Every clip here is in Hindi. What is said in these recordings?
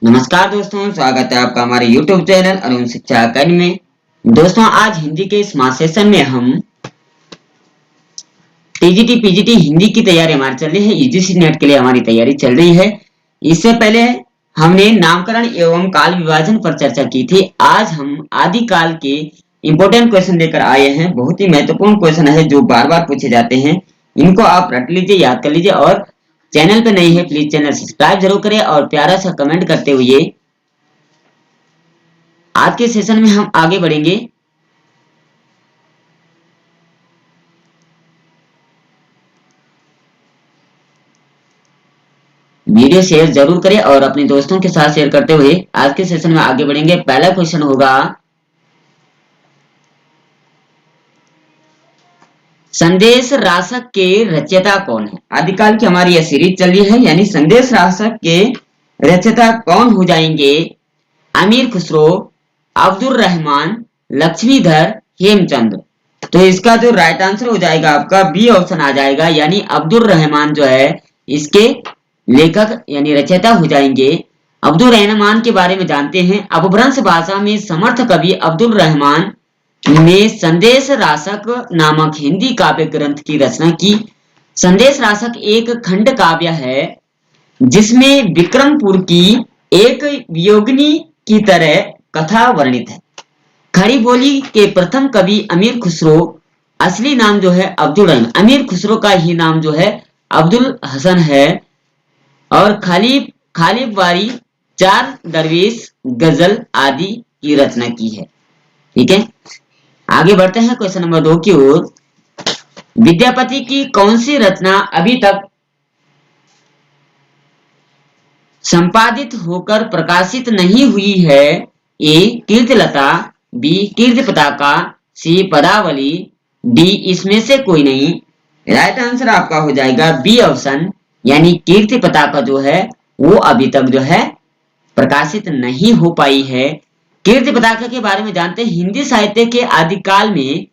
नमस्कार दोस्तों, स्वागत है आपका हमारे YouTube चैनल अरुण शिक्षा अकादमी में। दोस्तों, आज हिंदी के इस सेशन में हम टीजीटी पीजीटी हिंदी की तैयारी हमारी चल रही है। यूजीसी नेट के लिए हमारी तैयारी चल रही है। इससे पहले हमने नामकरण एवं काल विभाजन पर चर्चा की थी। आज हम आदिकाल के इंपोर्टेंट क्वेश्चन लेकर आए हैं। बहुत ही महत्वपूर्ण क्वेश्चन है जो बार बार पूछे जाते हैं। इनको आप रट लीजिए, याद कर लीजिए। और चैनल पे नहीं है प्लीज चैनल सब्सक्राइब जरूर करें और प्यारा सा कमेंट करते हुए आज के सेशन में हम आगे बढ़ेंगे। वीडियो शेयर जरूर करें और अपने दोस्तों के साथ शेयर करते हुए आज के सेशन में आगे बढ़ेंगे। पहला क्वेश्चन होगा, संदेश राशक के रचयिता कौन है? आदिकाल की हमारी यह सीरीज चल रही है, यानी संदेश राशक के रचयिता कौन हो जाएंगे? अमीर खुसरो, अब्दुल रहमान, लक्ष्मीधर, हेमचंद। तो इसका जो राइट आंसर हो जाएगा आपका बी ऑप्शन आ जाएगा, यानी अब्दुल रहमान जो है इसके लेखक यानी रचयिता हो जाएंगे। अब्दुल रहमान के बारे में जानते हैं। अपभ्रंश भाषा में समर्थ कवि अब्दुल रहमान ने संदेश राशक नामक हिंदी काव्य ग्रंथ की रचना की। संदेश राशक एक खंड काव्य है जिसमें विक्रमपुर की एक वियोगिनी की तरह कथा वर्णित है। खड़ी बोली के प्रथम कवि अमीर खुसरो, असली नाम जो है अब्दुल रहमान, अमीर खुसरो का ही नाम जो है अब्दुल हसन है। और खालिब खालिब वारी, चार दरवेश, गजल आदि की रचना की है। ठीक है, आगे बढ़ते हैं क्वेश्चन नंबर 2 की ओर। विद्यापति की कौन सी रचना अभी तक संपादित होकर प्रकाशित नहीं हुई है? ए कीर्तिलता, बी कीर्ति पताका, सी पदावली, डी इसमें से कोई नहीं। राइट आंसर आपका हो जाएगा बी ऑप्शन, यानी कीर्ति पताका जो है वो अभी तक जो है प्रकाशित नहीं हो पाई है। कीर्ति पताका के बारे में जानते हैं। हिंदी साहित्य के आदिकाल में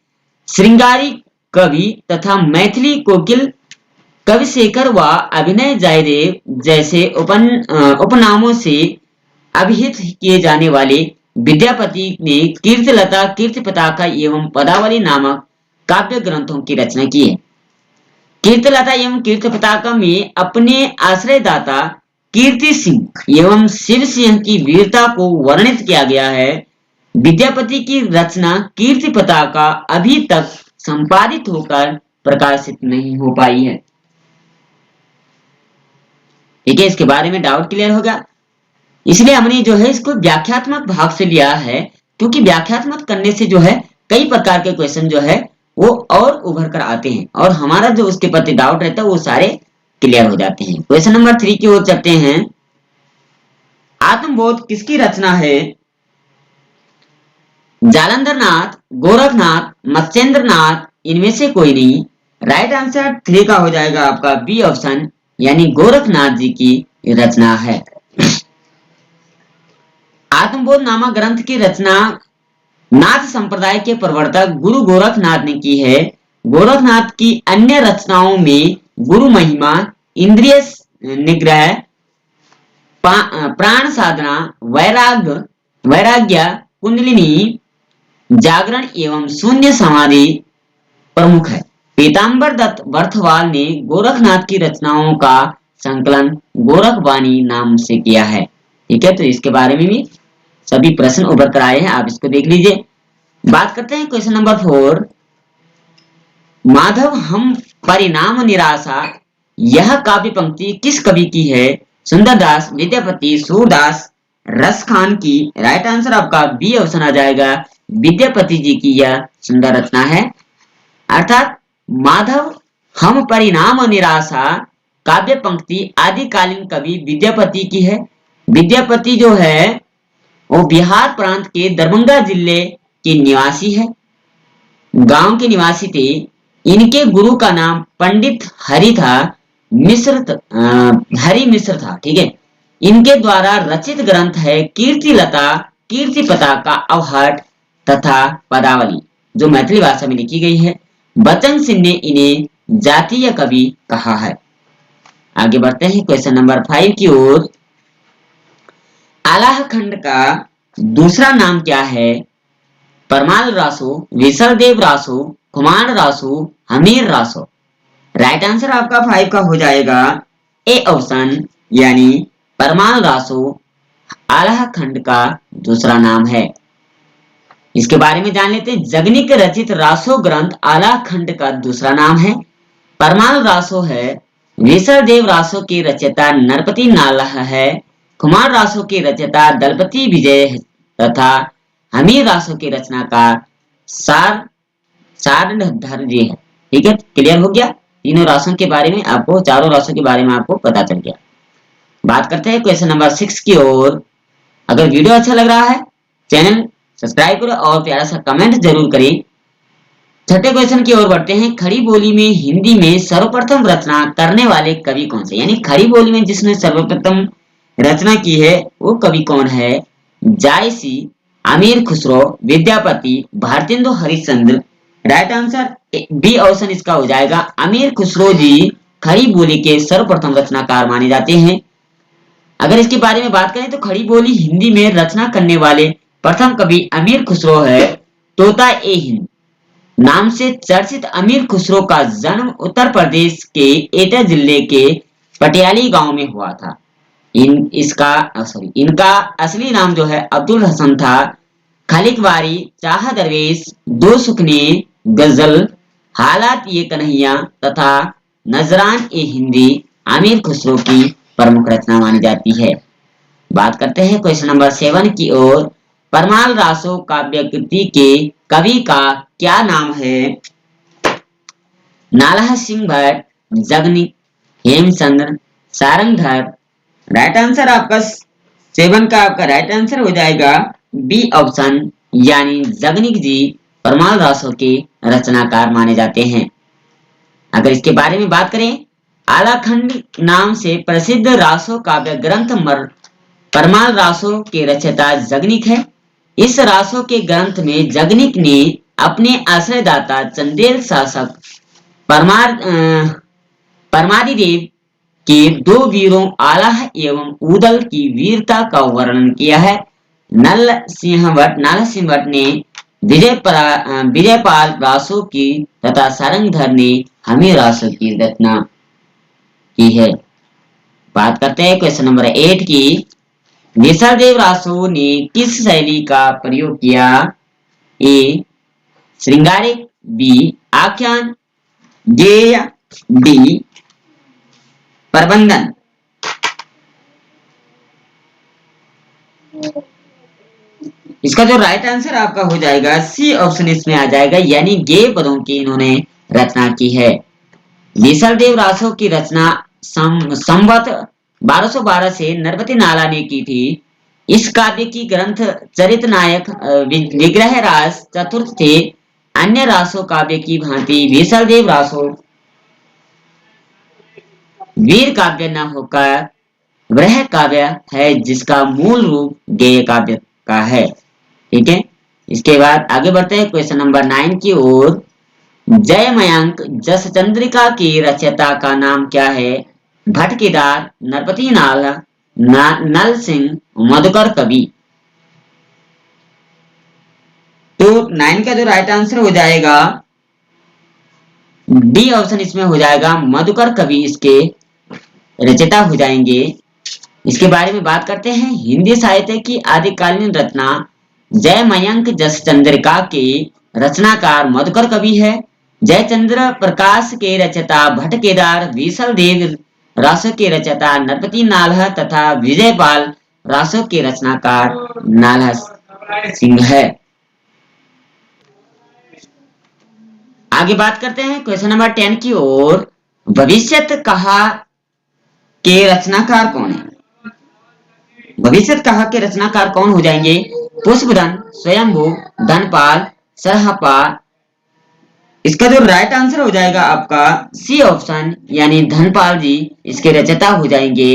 श्रृंगारी कवि तथा मैथिली कोकिल कविशेखर व अभिनय जयदेव जैसे उपनामों से अभिहित किए जाने वाले विद्यापति ने कीर्तिलता, कीर्ति पताका एवं पदावली नामक काव्य ग्रंथों की रचना की है। कीर्तिलता एवं कीर्ति पताका में अपने आश्रयदाता कीर्ति सिंह एवं शिव सिंह की वीरता को वर्णित किया गया है। विद्यापति की रचना कीर्ति पताका अभी तक संपादित होकर प्रकाशित नहीं हो पाई है। ठीक है, इसके बारे में डाउट क्लियर होगा। इसलिए हमने जो है इसको व्याख्यात्मक भाग से लिया है, क्योंकि व्याख्यात्मक करने से जो है कई प्रकार के क्वेश्चन जो है वो और उभर कर आते हैं और हमारा जो उसके प्रति डाउट रहता है वो सारे क्लियर हो जाते हैं। क्वेश्चन नंबर 3 की ओर चलते हैं। आत्मबोध किसकी रचना है? जालंधर नाथ, गोरखनाथ, मत्स्येंद्र नाथ, इनमें से कोई नहीं। राइट आंसर 3 का हो जाएगा आपका बी ऑप्शन, यानी गोरखनाथ जी की रचना है। आत्मबोध नामक ग्रंथ की रचना नाथ संप्रदाय के प्रवर्तक गुरु गोरखनाथ ने की है। गोरखनाथ की अन्य रचनाओं में गुरु महिमा, इंद्रिय निग्रह, प्राण साधना, वैराग्य, कुंडलिनी, जागरण एवं शून्य समाधि प्रमुख है। पीताम्बर दत्त बर्थवाल ने गोरखनाथ की रचनाओं का संकलन गोरखवाणी नाम से किया है। ठीक है, तो इसके बारे में भी सभी प्रश्न उभर कर आए हैं, आप इसको देख लीजिए। बात करते हैं क्वेश्चन नंबर 4। माधव हम परिणाम निराशा, यह काव्य पंक्ति किस कवि की है? सुंदरदास, विद्यापति, सूरदास, रसखान की। राइट आंसर आपका बी ऑप्शन आ जाएगा, विद्यापति जी की यह सुंदर रचना है। अर्थात माधव हम परिणाम निराशा काव्य पंक्ति आदिकालीन कवि विद्यापति की है। विद्यापति जो है वो बिहार प्रांत के दरभंगा जिले के निवासी है, गांव के निवासी थे। इनके गुरु का नाम पंडित हरि था, हरि मिश्र था। ठीक है, इनके द्वारा रचित ग्रंथ है कीर्तिलता, कीर्ति पताका, अवहट तथा पदावली, जो मैथिली भाषा में लिखी गई है। बचन सिंह ने इन्हें जातीय कवि कहा है। आगे बढ़ते हैं क्वेश्चन नंबर 5 की ओर। आलाह खंड का दूसरा नाम क्या है? परमाल रासो, विसलदेव रासो, कुमार रासो, हमीर रासो। राइट आंसर आपका 5 का हो जाएगा ए ऑप्शन, यानी परमाल रासो आलाह खंड का दूसरा नाम है। इसके बारे में जान लेते हैं। जगनिक रचित रासो ग्रंथ आलाह खंड का दूसरा नाम है। परमाल रासो है, विसलदेव रासो की रचयिता नरपति नालाह है, कुमार रासो की रचयिता दलपति विजय तथा हमीर रासो की रचनाकार सार सारधर जी है। ठीक है, क्लियर हो गया। तीनों रासों के बारे में आपको, चारों रासों के बारे में आपको पता चल गया। बात करते हैं क्वेश्चन नंबर 6 की ओर। अगर वीडियो अच्छा लग रहा है, चैनल सब्सक्राइब करें और प्यारा सा कमेंट जरूर करें। छठे क्वेश्चन की ओर बढ़ते हैं। खड़ी बोली में हिंदी में सर्वप्रथम रचना करने वाले कवि कौन से? यानी खड़ी बोली में जिसने सर्वप्रथम रचना की है वो कवि कौन है? Jayasi, Amir Khusro, Vidyapati, Bharatendu Harishchandra. Right answer B option इसका हो जाएगा। अमीर खुसरो जी खड़ी बोली के सर्वप्रथम रचनाकार माने जाते हैं। अगर इसके बारे में बात करें तो खड़ी बोली हिंदी में रचना करने वाले प्रथम कवि अमीर खुसरो है। तोता ए हिंद नाम से चर्चित अमीर खुसरो का जन्म उत्तर प्रदेश के एटा जिले के पटियाली गांव में हुआ था। इनका असली नाम जो है अब्दुल हसन था। खालिकवारी, चाह दरवेश, दो सुखने, गजल, हालात ये कन्हैया तथा नजरान ए हिंदी आमिर खुसरो की प्रमुख रचना मानी जाती है। बात करते हैं क्वेश्चन नंबर 7 की ओर। परमाल रासो काव्य कृति के कवि का क्या नाम है? नालाह सिंह भट्ट, जगनिक, हेमचंद्र, सारंगधर। राइट आंसर आपका 7 का आपका राइट आंसर हो जाएगा बी ऑप्शन, यानी जगनिक जी परमाल रासो के रचनाकार माने जाते हैं। अगर इसके बारे में बात करें, आलाखंड नाम से प्रसिद्ध रासो काव्य ग्रंथ परमाल रासो के रचयिता जगनिक है। इस रासो के ग्रंथ में जगनिक ने अपने आश्रयदाता चंदेल शासक परमादिदेव के दो वीरों आलाह एवं उदल की वीरता का वर्णन किया है। नाला सिंह भट्ट ने विजयपाल रासो की तथा सारंगधर ने हमीर रासो की रचना की है। बात करते हैं क्वेश्चन नंबर 8 की। विसलदेव रासो ने किस शैली का प्रयोग किया? ए श्रृंगारिक, बी आख्यान, गेय, डी प्रबंधन। इसका जो राइट आंसर आपका हो जाएगा सी ऑप्शन इसमें आ जाएगा, यानी गेय पदों की इन्होंने रचना की है। विसलदेव रासो की रचना संवत 1212 से नरपति नाला ने की थी। इस काव्य की ग्रंथ चरित नायक विग्रह रास चतुर्थ थे। अन्य रासो काव्य की भांति विसलदेव रासो वीर काव्य न होकर वह काव्य है जिसका मूल रूप गेय काव्य का है। ठीक है, इसके बाद आगे बढ़ते हैं क्वेश्चन नंबर 9 की ओर। जय मयंक जस चंद्रिका की रचयिता का नाम क्या है? भट्ट केदार, नरपति नाल, नल सिंह, मधुकर कवि। तो 9 का जो राइट आंसर हो जाएगा डी ऑप्शन इसमें हो जाएगा। मधुकर कवि इसके रचयिता हो जाएंगे। इसके बारे में बात करते हैं। हिंदी साहित्य की आदिकालीन रचना जय मयंक जस चंद्रिका के रचनाकार मधुकर कवि है। जयचंद्र प्रकाश के रचयिता भट्ट केदार, विसलदेव रासो के रचयिता नरपति नालह तथा विजयपाल रासो के रचनाकार नालह सिंह है। आगे बात करते हैं क्वेश्चन नंबर 10 की ओर। भविष्यत कहा के रचनाकार कौन है? भविष्यत कहा के रचनाकार कौन हो जाएंगे? पुष्पधन, स्वयंभू, धनपाल, सरहपाल। इसका जो राइट आंसर हो जाएगा आपका सी ऑप्शन, यानी धनपाल जी इसके रचयिता हो जाएंगे।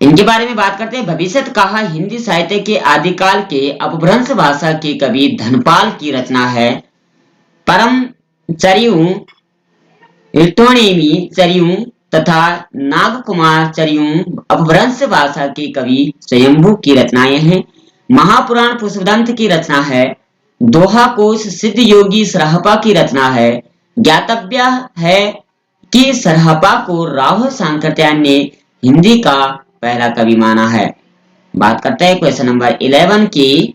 इनके बारे में बात करते हैं। भविष्यत कहा हिंदी साहित्य के आदिकाल के अपभ्रंश भाषा के कवि धनपाल की रचना है। परम चरियु, चरियु तथा नागकुमारचर्यों अपभ्रंश भाषा के कवि स्वयंभू की रचनाएं हैं। महापुराण पुष्पदंत की रचना है। दोहा कोश सिद्ध योगी सरहपा की रचना है। ज्ञातव्य है कि सरहपा को राहुल सांकृत्यायन ने हिंदी का पहला कवि माना है। बात करते हैं क्वेश्चन नंबर 11 की।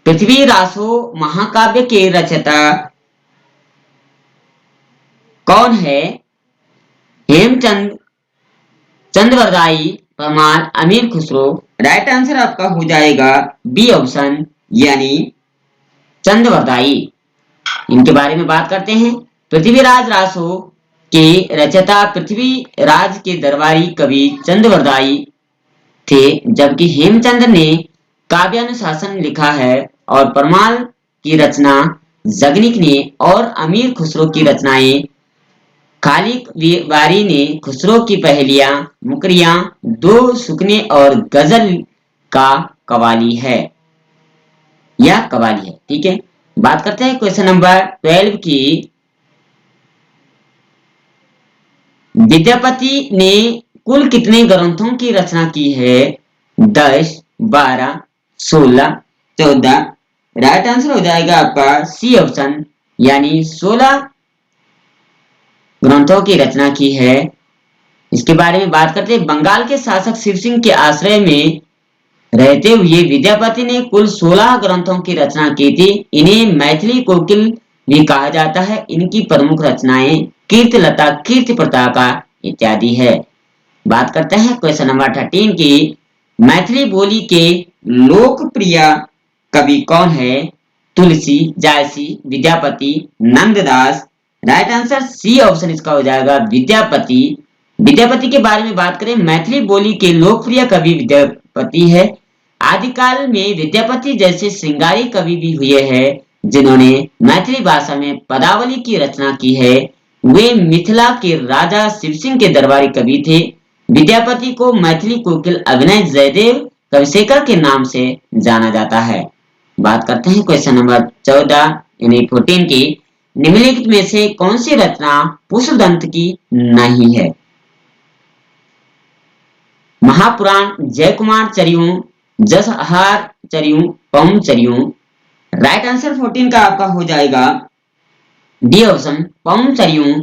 पृथ्वीरासो महाकाव्य के रचयिता कौन है? हेमचंद, चंद्रवरदाई, परमार, अमीर खुसरो। राइट आंसर आपका हो जाएगा बी ऑप्शन यानी चंद्रवरदाई। इनके बारे में बात करते हैं। पृथ्वीराज रासो के रचयिता पृथ्वीराज के दरबारी कवि चंद्रवरदाई थे, जबकि हेमचंद ने काव्यानुशासन लिखा है और परमाल की रचना जगनिक ने और अमीर खुसरो की रचनाएं खालिक वारी ने खुसरो की पहेलियां, मुकरियां, दो सुकने और गजल का कवाली है या कवाली है। ठीक है, बात करते हैं क्वेश्चन नंबर 12 की। विद्यापति ने कुल कितने ग्रंथों की रचना की है? 10, 12, 16, 14। राइट आंसर हो जाएगा आपका सी ऑप्शन यानी 16 ग्रंथों की रचना की है। इसके बारे में बात करते हैं। बंगाल के शासक शिव सिंह के आश्रय में रहते हुए विद्यापति ने कुल 16 ग्रंथों की रचना की थी। इन्हें मैथिली कोकिल भी कहा जाता है। इनकी प्रमुख रचनाएं कीर्तिलता, कीर्ति पताका इत्यादि है। बात करते हैं क्वेश्चन नंबर 13 की। मैथिली बोली के लोकप्रिय कवि कौन है? Tulsi, Jayasi, Vidyapati, Nanddas. Right answer C option इसका हो जाएगा विद्यापति। विद्यापति के बारे में बात करें, मैथिली बोली के लोकप्रिय कवि विद्यापति है। आदिकाल में विद्यापति जैसे श्रृंगारी कवि भी हुए हैं जिन्होंने मैथिली भाषा में पदावली की रचना की है। वे मिथिला के राजा शिवसिंह के दरबारी कवि थे। विद्यापति को मैथिली कोकिल अभिनय जयदेव कविशेखर के नाम से जाना जाता है। बात करते हैं क्वेश्चन नंबर 14 यानी 14 की। निम्नलिखित में से कौन सी रचना पुष्पदंत की नहीं है? महापुराण, जयकुमार चर्यों, जसहार चर्यों, पौम चर्यों। राइट आंसर 14 का आपका हो जाएगा डी ऑप्शन पौम चर्यों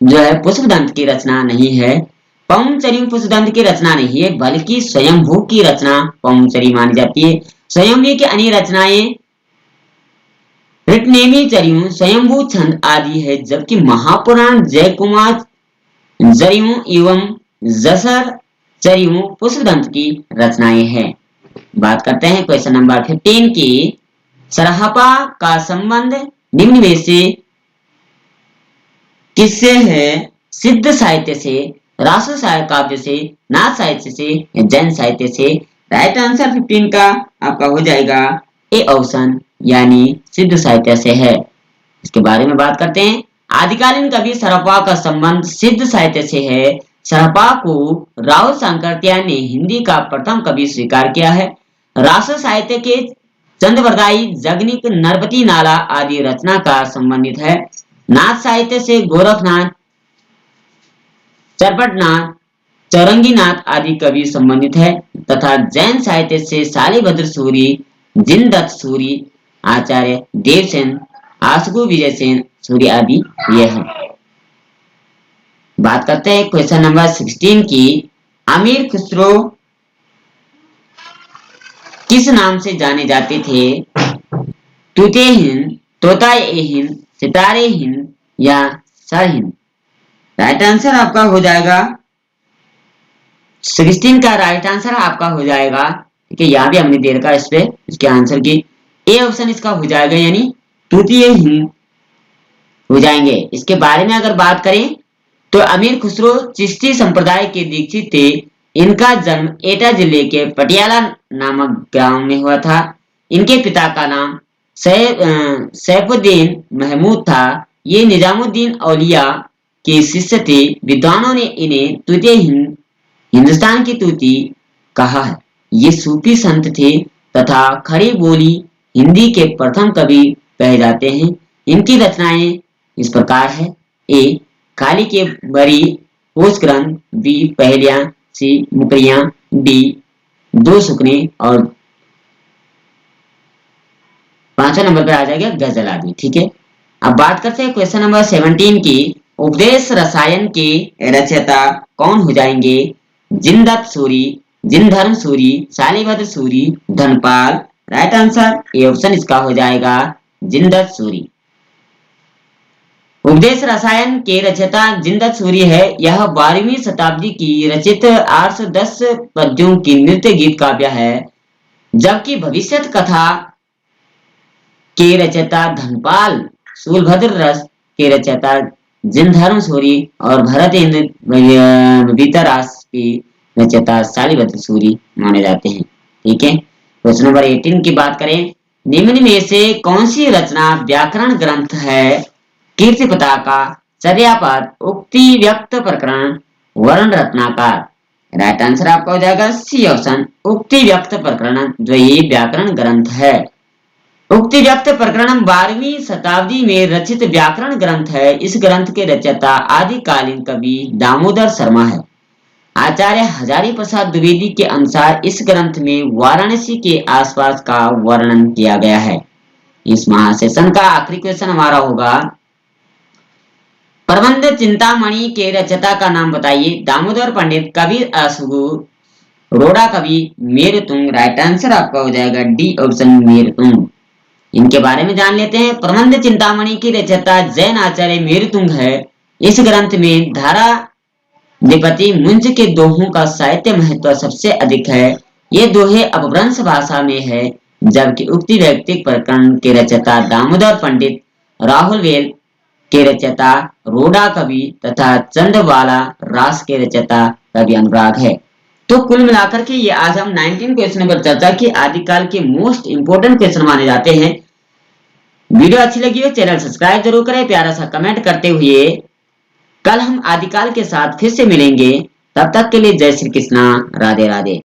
जो है पुष्पदंत की रचना नहीं है। पौम चर्यों पुष्पदंत की रचना नहीं है बल्कि स्वयंभू की रचना पौम चरी मानी जाती है। स्वयंभू की अन्य रचनाएं ऋटनेमी चर्यों, स्वयंभू छंद आदि है, जबकि महापुराण, जयकुमार जरियों एवं जसर चर्यों पुष्पदंत की रचनाएं हैं। बात करते हैं क्वेश्चन नंबर 15 की। सरहपा का संबंध निम्न में से किससे है? सिद्ध साहित्य से, राष्ट्र साहित्य काव्य से, नाथ साहित्य से या जैन साहित्य से। राइट आंसर 15 का आपका हो जाएगा ए ऑप्शन यानी सिद्ध साहित्य से है। इसके बारे में बात करते हैं। आदिकालीन कवि सरहपा का संबंध सिद्ध साहित्य से है। सरहपा को राहुल सांकृत्यायन ने हिंदी का प्रथम कवि स्वीकार किया है। राष्ट्र साहित्य के चंद्रवरदाई, जगनिक, नरपति नाला आदि रचना का संबंधित है। नाथ साहित्य से गोरखनाथ, चरपटनाथ, चौरंगीनाथ आदि कवि संबंधित है तथा जैन साहित्य से शालिभद्र सूरी, जिनदत्त सूरी, आचार्य देवसेन, आसगु विजय सेन सूरी आदि ये हैं। बात करते हैं क्वेश्चन नंबर 16 की। अमीर खुसरो किस नाम से जाने जाते थे? तूते हिंद, तोताए हिंद, सितारे हिंद या सरहिंद। राइट आंसर आपका हो जाएगा 16 का राइट आंसर आपका हो जाएगा। ठीक है, यहाँ भी हमने दे रखा इस पे इसके आंसर की ए ऑप्शन इसका हो जाएगा यानी तूतीय हिंद हो जाएंगे। इसके बारे में अगर बात करें तो अमीर खुसरो चिश्ती संप्रदाय के दीक्षित थे। इनका जन्म एटा जिले के पटियाला नामक गांव में हुआ था। इनके पिता का नाम सैफुद्दीन महमूद था। ये निजामुद्दीन औलिया के शिष्य थे। विद्वानों ने इन्हें तूतीय हिंद, हिंदुस्तान की तूती कहा है। ये सूफी संत थे तथा खड़ी बोली हिंदी के प्रथम कवि कहे जाते हैं। इनकी रचनाएं इस प्रकार है। ए खाली के बरी कोष ग्रंथ, बी पहेलियां, सी मुकरियां, डी दो सुकने और 5वें नंबर पे आ जाएगा गजल आदि। ठीक है, अब बात करते हैं क्वेश्चन नंबर 17 की। उपदेश रसायन के रचयिता कौन हो जाएंगे? Jinadatta Suri, Jindharma Suri, Shalibhadra Suri, Dhanpal. Right answer A option इसका हो जाएगा जिनदत्त सूरी। उपदेश रसायन के रचयिता जिनदत्त सूरी है। यह 12वीं शताब्दी की रचित 810 पद्यों की नृत्य गीत काव्य है, जबकि भविष्यत कथा के रचयिता धनपाल, शूलभद्र रस के रचयिता जिनधर्म सूरी और भरत वितरास की रचयिता शालिभद्र सूरी माने जाते हैं। ठीक है, क्वेश्चन नंबर 18 की बात करें। निम्न में से कौन सी रचना व्याकरण ग्रंथ है? कीर्ति पताका, चर्यापद, उक्ति व्यक्त प्रकरण, वर्ण रत्नाकर। राइट आंसर आपका हो जाएगा सी ऑप्शन, उक्ति व्यक्त प्रकरण जो ये व्याकरण ग्रंथ है। उक्ति व्यक्त प्रकरण 12वीं शताब्दी में रचित व्याकरण ग्रंथ है। इस ग्रंथ के रचयिता आदिकालीन कवि दामोदर शर्मा है। आचार्य हजारी प्रसाद द्विवेदी के अनुसार इस ग्रंथ में वाराणसी के आसपास का वर्णन किया गया है। इस महासेशन का आखिरी क्वेश्चन हमारा होगा, प्रबंध चिंतामणि के रचयिता का नाम बताइए। दामोदर पंडित, कबीर असुगु, रोड़ा कवि, मेरुतुंग। राइट आंसर आपका हो जाएगा डी ऑप्शन मेरुतुंग। इनके बारे में जान लेते हैं। प्रबंध चिंतामणि की रचयिता जैन आचार्य मेरुतुंग है। इस ग्रंथ में धारा द्विपदी मुंज के दोहों का साहित्य महत्व सबसे अधिक है। ये दोहे अपभ्रंश भाषा में है, जबकि उक्ति व्यक्तिक प्रकरण के रचयिता दामोदर पंडित, राहुल वेल के रचयिता रोड़ा कवि तथा चंद्रबाला रास के रचयिता कवि अनुराग है। तो कुल मिलाकर के ये आज हम 19 क्वेश्चन पर चर्चा की, आदिकाल के मोस्ट इंपोर्टेंट क्वेश्चन माने जाते हैं। वीडियो अच्छी लगी हो चैनल सब्सक्राइब जरूर करें, प्यारा सा कमेंट करते हुए। कल हम आदिकाल के साथ फिर से मिलेंगे, तब तक के लिए जय श्री कृष्णा, राधे राधे।